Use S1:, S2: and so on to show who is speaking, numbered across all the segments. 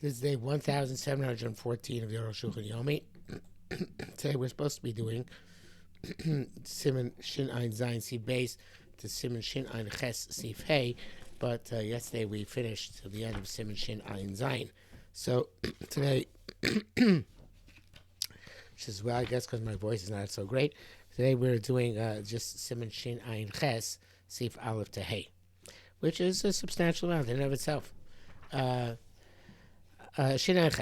S1: This is day 1714 of the Arukh HaShulchan Yomi. Today we're supposed to be doing Siman Shin Ein Zayin Sif Beis to Siman Shin Ein Ches Sif Hey, but yesterday we finished to the end of Siman Shin Ein Zayin. So today, which is well, I guess because my voice is not so great, today we're doing just Siman Shin Ein Ches Sif Aleph to Hey, which is a substantial amount in and of itself. Also, you're not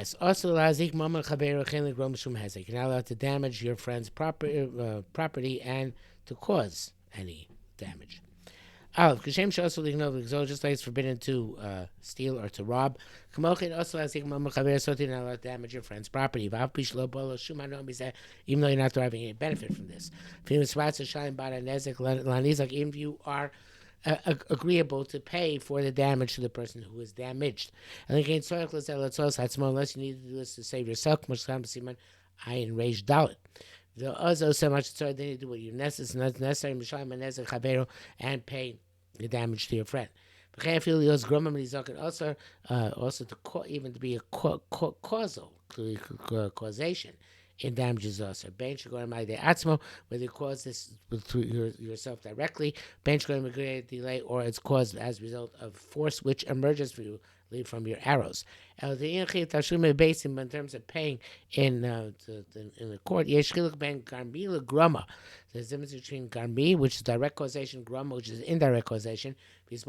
S1: allowed to damage your friend's property and to cause any damage. Just like it's forbidden to steal or to rob. Also, you're not allowed to damage your friend's property, even though you're not deriving any benefit from this. Even if you are agreeable to pay for the damage to the person who is damaged. And again, unless you need to do this to save yourself, ayin reish dalet. The also so much so they need to do what you necessary and pay the damage to your friend. Also even to be a causal causation in damages also. Ben Shagorim Ide Atzmo, whether you cause this through yourself directly, Ben Shagorim delay, or it's caused as a result of force which emerges from your arrows. In terms of paying in the court, there's a difference between garmi, which is direct causation, grama, which is indirect causation. But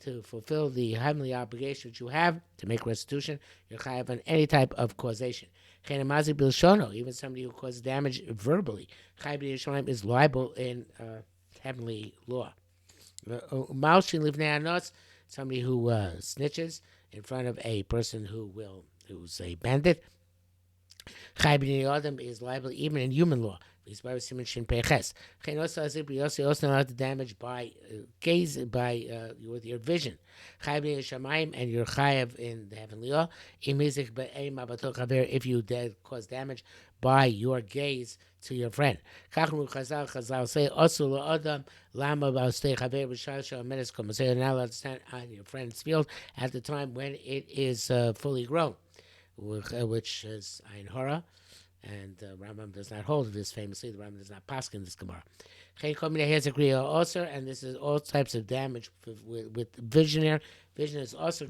S1: to fulfill the heavenly obligation that you have to make restitution, you're chayav on any type of causation. Even somebody who causes damage verbally, is liable in heavenly law. Somebody who snitches in front of a person who's a bandit, is liable even in human law. You're also allowed to damage by gaze, with your vision. And you're chayav in the heavenly law. If you cause damage by your gaze to your friend. Chazal say also you're not allowed to stand on your friend's field at the time when it is fully grown, which is Ein Hora. And Rambam does not hold this famously. The Rambam does not paskin this Gemara. Also, and this is all types of damage with vision. Vision is also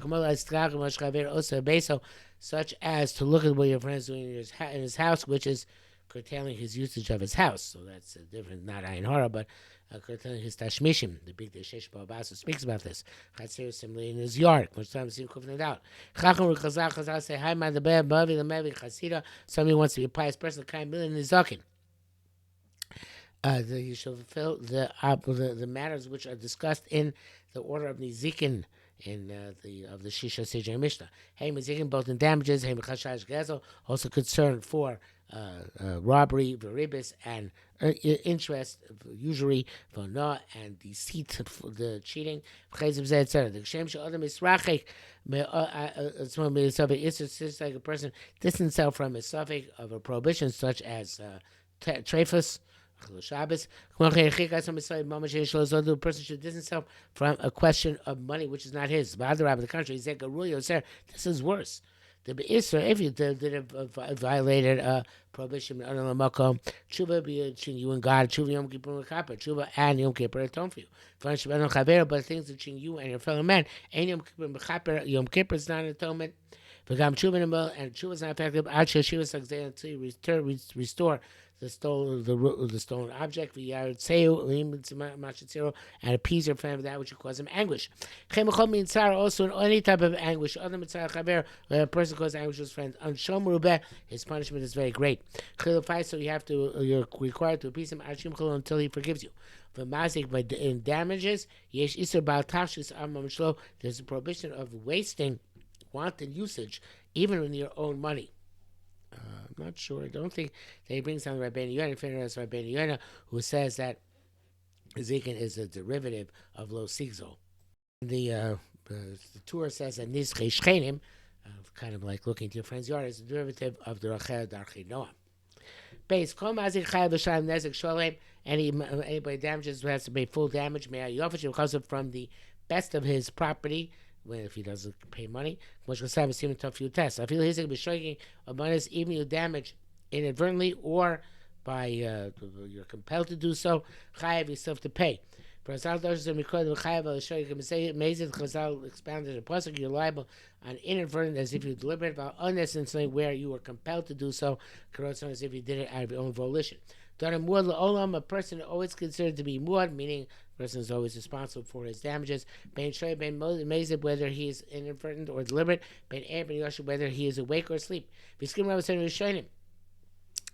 S1: such as to look at what your friend is doing in his house, which is curtailing his usage of his house. So that's a different, not Ein Hora, but curtailing his tashmishim. The big Deshesh Babasa speaks about this. Chatzir similarly in his yard. Much time see kufned it out. Chazal say, "Hi, man, the bad bavi the mevi chasida." Somebody wants to be a pious person. Kind million is zakin. You shall fulfill the matters which are discussed in the order of Nizikin in the Shisha Sejay Mishnah. Hey, Nizikin both in damages. Hey, Mechashash Gezel also concerned for robbery, veribis, and interest, usury, vona, and deceit, the cheating. It's just like a person distance himself from a suffix of a prohibition, such as trefus. Shabbos. The person should distance himself from a question of money which is not his. But the contrary, this is worse. The Be'isra, if you did violated a prohibition, tshuva between you and God, tshuva Yom Kippur tshuva and Yom Kippur atone for you. But things between you and your fellow man, and Yom Kippur is not an atonement. And tshuva is not effective until you restore the stolen object, and appease your friend of that which will cause him anguish. Also in any type of anguish, when a person causes anguish to his friend, his punishment is very great. So you're required to appease him until he forgives you. But in damages, there's a prohibition of wasting wanton usage, even in your own money. I'm not sure. I don't think they bring something Rabbeinu Yonah, who says that Zikin is a derivative of Lo Sigzol. The Torah says that Nizchei Shchenim, kind of like looking to your friend's yard, is a derivative of the Rachel Darchei Noam. Base Kol Mazik Chayav B'Shalem Nezek Sholem. Anybody damages who has to pay full damage, may I from the best of his property, if he doesn't pay money. Much can have a tough few tests. I feel he's going to be showing a bonus even you damage inadvertently or by you're compelled to do so. Chayav, you still have to pay. For Chazal does the Mikod Chayav al Shoy can say amazing. Chazal expounded a pasuk. You're liable on inadvertent as if you deliberate about unnecessary where you were compelled to do so. Karotson as if you did it out of your own volition. Done muad la'olam, a person always considered to be muad, meaning the person is always responsible for his damages. Ben shoy ben mezid, whether he is inadvertent or deliberate. Ben er ben yoshu, whether he is awake or asleep. V'skim Rabbi said Rishonim.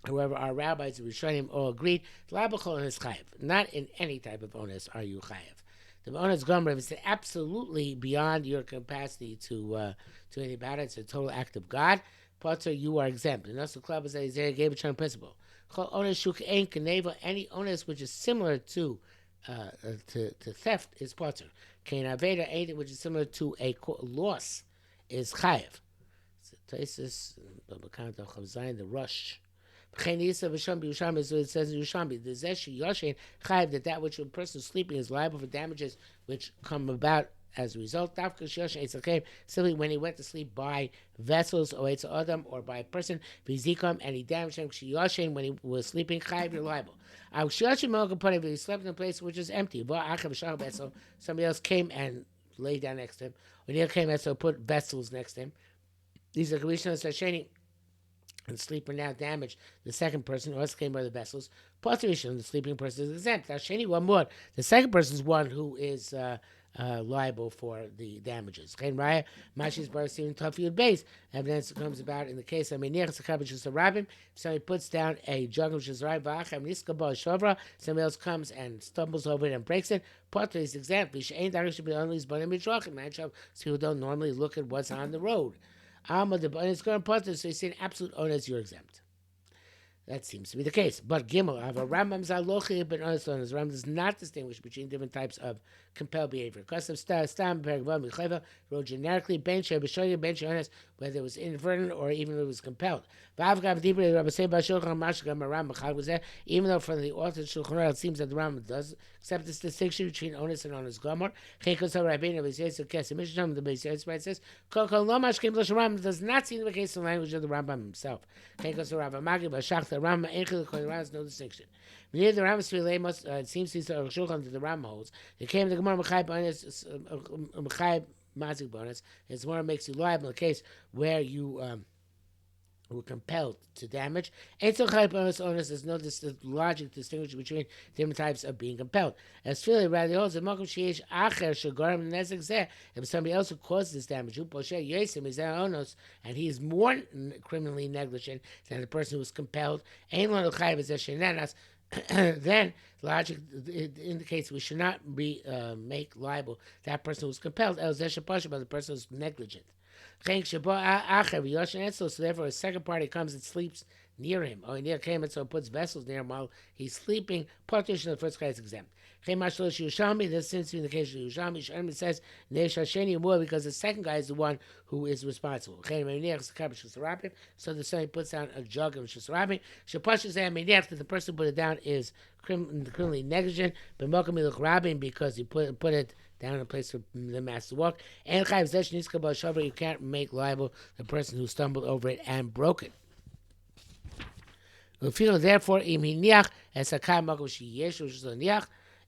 S1: However, our rabbis of Rishonim all agreed, Labachol is chayiv. Not in any type of onus are you chayiv. The onus gomer is absolutely beyond your capacity to anything about it. It's a total act of God. Potter, you are exempt. And also, club is Isaiah gave a term principle. Any onus which is similar to theft is potter. Kain aveda, anything which is similar to a loss is chayiv. Taisus, the rush. It says in Yushambi, that which a person sleeping is liable for damages which come about as a result. Simply when he went to sleep by vessels or Adam or by a person, and he damaged him when he was sleeping, you're liable. If he slept in a place which is empty, somebody else came and laid down next to him, when he came and so put vessels next to him. These are Kamishna Sasheni. And sleeper now damaged the second person, or else came by the vessels. Potter-Rishon, the sleeping person is exempt. Now, Sheni one more. The second person is one who is liable for the damages. Chen Raya, Mashi's bar Stephen Tafiyud base. Evidence comes about in the case of Menir Sakabich Sarabim. If somebody puts down a jug of Shazrai Vacham Niskaba Shavra, somebody else comes and stumbles over it and breaks it. Potter is exempt. Vishain Darish should be only but Mitrachim. Man, so who don't normally look at what's on the road. It's going to put this, so you say an absolute onus, you're exempt. That seems to be the case. But Gimel, I have a Rambam Zalochi, but honest onus. Rambam does not distinguish between different types of compelled behavior. Custom Stam, Peragvam, Micheva, wrote generically, Ben Sheh, Beshoya, Ben Sheh, whether it was inadvertent or even if it was compelled. Even though from the author of Shulchan Aruch, it seems that the Rambam does accept this distinction between onus and onus gomer. The Beis says, Rambam does not seem to be the case in the language of the Rambam himself. The Rambam has no distinction. Near the Rambam's relay it seems to be the Shulchan that the Rambam holds. They came to the Gemara Mechayib Mazik bonus. It's more makes you liable in the case where you were compelled to damage. And so bonus onus, there's no logic distinguishing between different types of being compelled. As Philly rather holds, if somebody else who caused this damage, and he is more criminally negligent than the person who was compelled, then logic indicates we should not make liable that person who was compelled, but the person who was negligent. So therefore a second party comes and sleeps near him, or near him, and so puts vessels near him while he's sleeping. Partition of the first guy is exempt. This seems to be the case of Yushalmi. It says because the second guy is the one who is responsible. So the son puts down a jug of Shusarabim. That the person who put it down is criminally negligent, but because he put it down in a place for the mass to walk. And you can't make liable the person who stumbled over it and broke it. Therefore,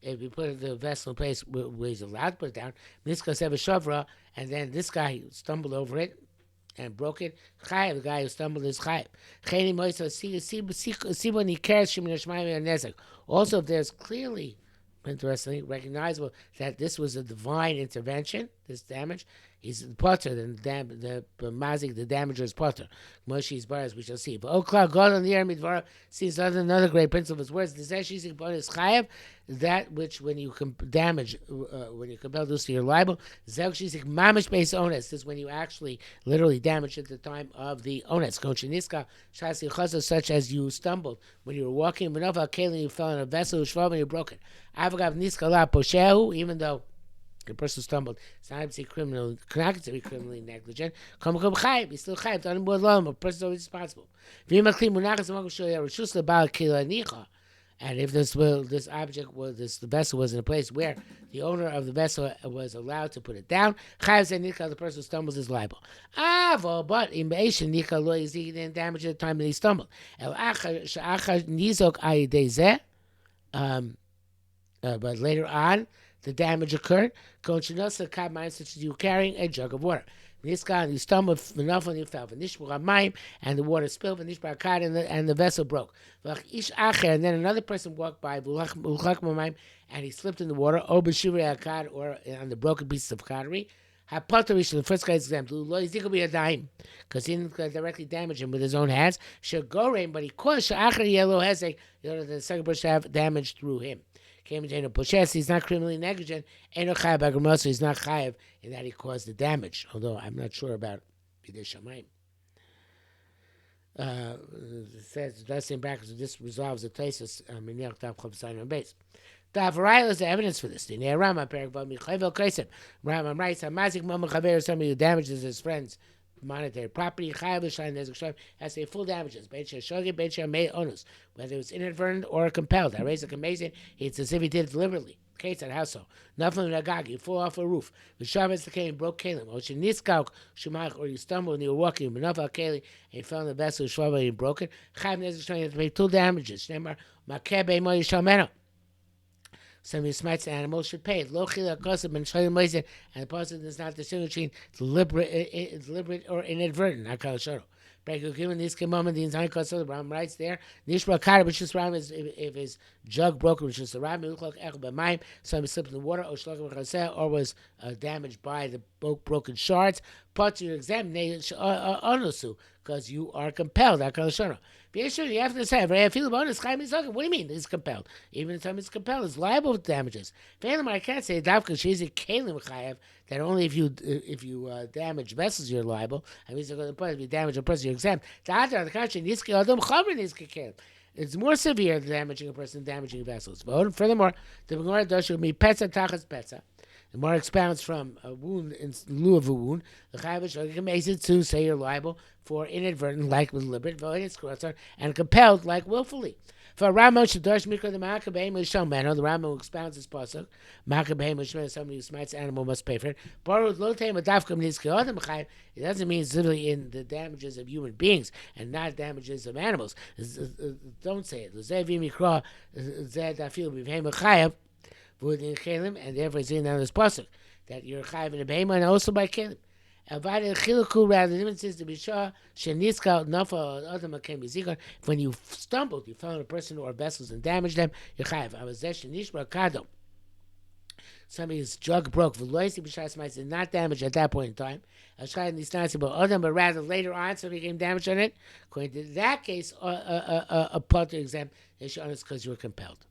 S1: if you put the vessel in place where he's allowed to put it down, and then this guy stumbled over it and broke it, the guy who stumbled is chayiv. Also, if there's clearly, interestingly, recognizable that this was a divine intervention, this damage, he's potter, the mazik, the damager is potter. Moshe's bar, as we shall see. But God on the air midvara sees another great principle of his words. The zeshis is chayev, that which when you damage, when you compel this to your liable. Zeshis mamish base onus. This is when you actually literally damage at the time of the onus. Konchiniska shasi chaza, such as you stumbled when you were walking. Manova keli, you fell in a vessel, shvav, and you broke it. Avagav niska la poshehu, even though the person stumbled, it's not to be criminally negligent. He's still chayiv. A person is always responsible. And if this object was the vessel was in a place where the owner of the vessel was allowed to put it down, chayav zeh nikal, the person who stumbles is liable. But in be'eshin nikal lo yizik, didn't damage at the time that he stumbled. El achar nizok ayidei zeh. But later on, the damage occurred. Such as you carrying a jug of water. This guy, you stumbled enough and you fell. And the water spilled, and the vessel broke. And then another person walked by, and he slipped in the water, or on the broken pieces of pottery. The first guy's exempt. Because he didn't directly damage him with his own hands. Should go rain, but he caused the second person to have damage through him. He's not criminally negligent. He's not chayav in that he caused the damage. Although I'm not sure about Bidei Shamayim. It says that's in brackets. This resolves the thesis. Base. The Avarayel is the evidence for this. The Rambam writes, somebody who damages his friend's monetary property has a full damages, whether it's inadvertent or compelled. I raise a amazing. It's as if he did it deliberately. Case at house. Nothing nagag. You fall off a roof. The Shabbos the came broke kalim. Or you stumbled and you were walking. Menova kalim and you fell in the vessel. Shvav and broke it. Chayav nezek you have to pay 2 damages. Somebody who smites an animal should pay it. And the person does not distinguish between deliberate or inadvertent. The Ram writes there, which is Ram is if his jug broken, which is the Ram, somebody slipped in the water, or was damaged by the broken shards, but you're exempt, because you are compelled. You have to say, what do you mean he's compelled? Even if he's compelled, it's liable for damages. I can't say that only if you damage vessels you're liable. I mean, if you damage a person, you're exempt. On the contrary, it's more severe than damaging a person than damaging vessels. Furthermore, the Gemara does should be petza tachas petza. The more expounds from a wound in lieu of a wound. The Chayav makes it to say you're liable for inadvertent, like deliberate, and compelled, like willfully. For Rambam Shadosh Mikra the Makabeim Mishal the Rambam expounds this pasuk. Makabeim Mishal, somebody who smites an animal must pay for it. Borrowed Lotem Adavkam Nizki. It doesn't mean it's literally in the damages of human beings and not damages of animals. Don't say it. Zevi Mikra Zed Afil Bivhem Chayav. And therefore it's in this pasuk that you're chayav in a behema and also by kelim. Rather, the difference is to be sure when you stumbled, you fell on a person or vessels and damaged them, you're chayav. Somebody's jug broke. Did not damage at that point in time. But rather later on, somebody became damaged on it. According to that case, a potter exam is because you were compelled.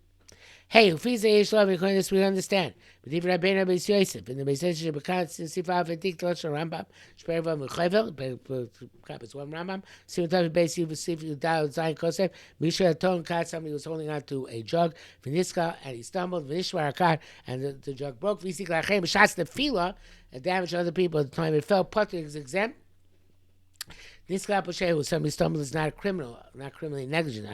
S1: Hey, Ufiza Yeshlav, according to this we understand. But if Rabbeinu Beis Yosef, in the Beis Yosef, Bekat, Sifav, Edik, Tosh, Rambam, Shperva, Mechavel, Kappas, one Rambam, Simatav, Beis Yosef, Yudal, Zayin, Kosef, Misha, Ton, Kat, somebody was holding on to a jug, Viniska, and he stumbled, Vinishwar, Kat, and the jug broke, Visik, Lachem, shots the fila, and damaged other people at the time it fell, Potter is exempt. This guy who somebody stumbled is not a criminal, not criminally negligent.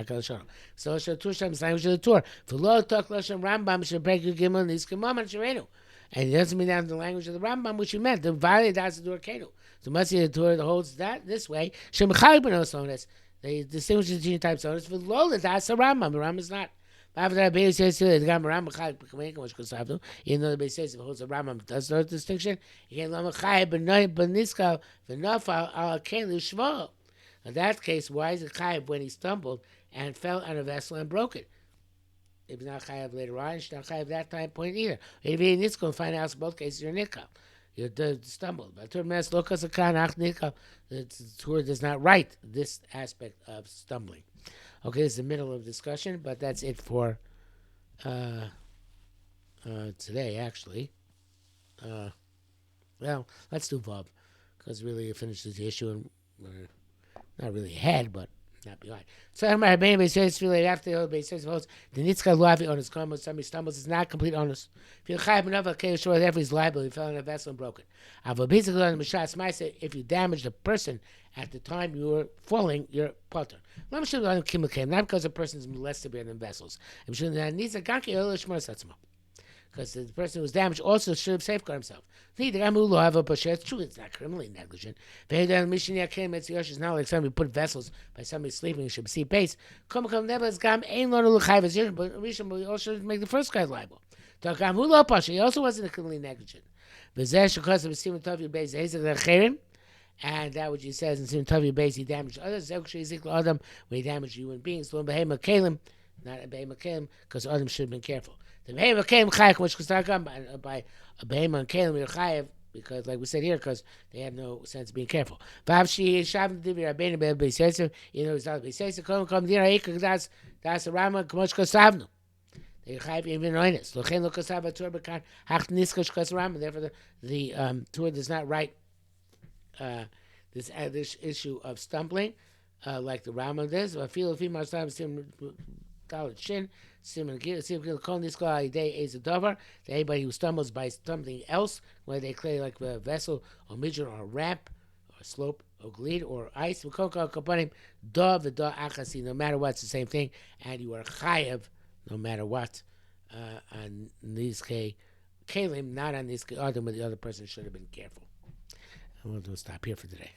S1: So Tusham is language of the Torah. For lo talk Lashon Rambam should break your gimel this gemam and sharenu. And it doesn't mean that in the language of the Rambam, which you meant. The violate that's the Kenu. So must be the Torah that holds that this way. They distinguish between types of owners. For lo that's a Rambam. The Rambam is not. Even though the Beis Yosef holds a Rambam does no distinction, in that case, why is it chayav when he stumbled and fell on a vessel and broke it? If he's not chayav later on, he's not chayav that time point either. If you're nitzko and find out in both cases you're nikal. You stumbled. But the Torah does not write this aspect of stumbling. Okay, it's the middle of discussion, but that's it for today, actually. Well, let's do Vav, because really it finishes the issue, and we're not really ahead, but not behind. So I'm right. Maybe says really after the base says the nitzka loavi on his karma. Somebody stumbles. It's not complete onus. If you chayav another okay, sure, therefore he's liable. He fell in a vessel and broke it. Basically on the mishas ma'aseh, if you damage the person at the time you were falling, you're potter. Not because the person is less severe than vessels. Because the person who was damaged also should have safeguarded himself. It's true, it's not criminally negligent. It's not like somebody put vessels by somebody sleeping, should see base. But we also should make the first guy liable. He also wasn't criminally negligent. And that which he says in Sim Tavi base, he damaged others. Adam, when he damaged human beings, not a Behema Kalim, because Adam should have been careful. The Behema Kalim Chayav, which was talking by a Behema and Kalim, you're Chayav, because, like we said here, because they have no sense of being careful. Vavshi Shavim Divi Rabbeinu Beiseser, it's not Beiseser, come Dira Eika, that's a Rama, Kamoshka Savnu. They Chayav even Oinus. Lochen Lokasava Turbakan, Hach Niskash Kas Rama, therefore the Tur does not write this issue of stumbling, like the Rambam does. I feel if he must have sim shin anybody who stumbles by something else, whether they clay like a vessel or midget or a ramp or slope or glide or ice, no matter what, it's the same thing, and you are chayav no matter what. On these kalim, not on these other, but the other person should have been careful. And we'll stop here for today.